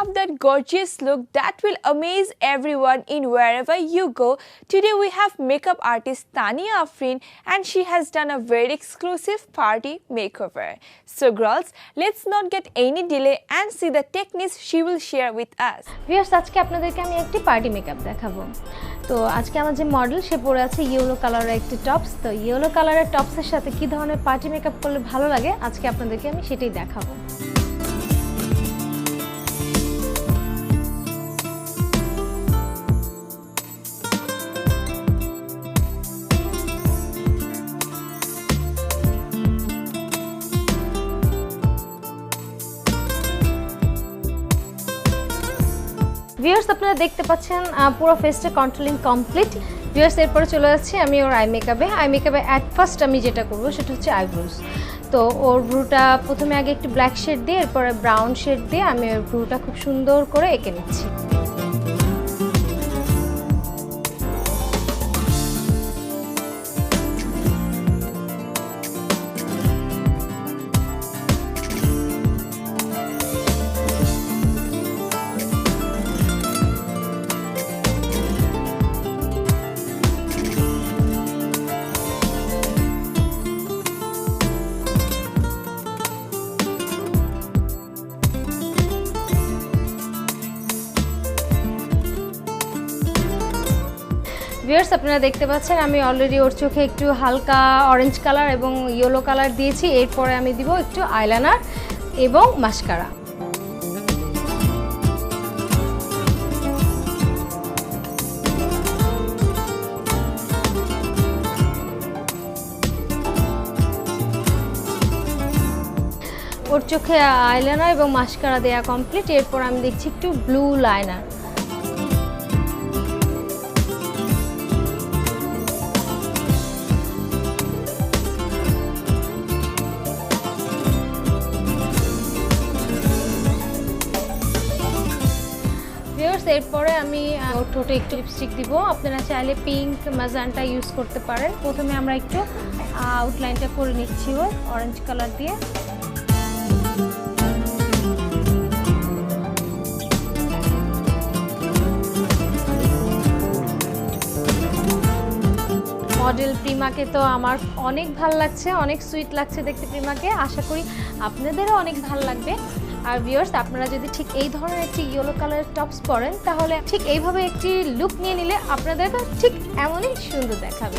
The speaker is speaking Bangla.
have that gorgeous look that will amaze everyone in wherever you go. Today we have makeup artist Tania Afrin and she has done a very exclusive party makeover. So girls, let's not get any delay and see the techniques she will share with us. Viewers, আজকে আপনাদেরকে আমি একটি পার্টি মেকআপ দেখাবো। তো আজকে আমার যে মডেল সে পরে আছে ইয়েলো কালারের একটি টপস। তো ইয়েলো কালারের টপসের সাথে কি ধরনের পার্টি মেকআপ করলে ভালো লাগে আজকে আপনাদেরকে আমি সেটাই দেখাবো। ভিউয়ার্স, আপনারা দেখতে পাচ্ছেন পুরো ফেসটা কন্ট্রোলিং কমপ্লিট। ভিউয়ার্স, এরপরে চলে যাচ্ছি আমি ওর আই মেকআপে। অ্যাট ফার্স্ট আমি যেটা করবো সেটা হচ্ছে আইব্রোজ। তো ওর ব্রুটা প্রথমে আগে একটু ব্ল্যাক শেড দিয়ে এরপরে ব্রাউন শেড দিয়ে আমি ওর ব্রুটা খুব সুন্দর করে এঁকে নিচ্ছি। ভিউয়ার্স, আপনারা দেখতে পাচ্ছেন আমি অলরেডি ওর চোখে একটু হালকা অরেঞ্জ কালার এবং ইয়েলো কালার দিয়েছি। এরপরে আমি দিব একটু আইলাইনার এবং মাস্কারা। ওর চোখে আইলাইনার এবং মাস্কারা দেওয়া কমপ্লিট। এরপর আমি দেখছি একটু ব্লু লাইনার। এরপরে আমি ওর ঠোঁটে একটু লিপস্টিক দিব। আপনারা চাইলে পিঙ্ক ম্যাজেন্টা ইউজ করতে পারেন। প্রথমে আমরা একটু আউটলাইনটা করে নিচ্ছি ওর অরেঞ্জ কালার দিয়ে। মডেল প্রিমাকে তো আমার অনেক ভালো লাগছে, অনেক সুইট লাগছে দেখতে প্রিমাকে। আশা করি আপনাদেরও অনেক ভালো লাগবে। আর ভিউয়ার্স, আপনারা যদি ঠিক এই ধরনের একটি ইয়েলো কালারের টপস পরেন তাহলে ঠিক এইভাবে একটি লুক নিয়ে নিলে আপনাদেরকে ঠিক এমনই সুন্দর দেখাবে।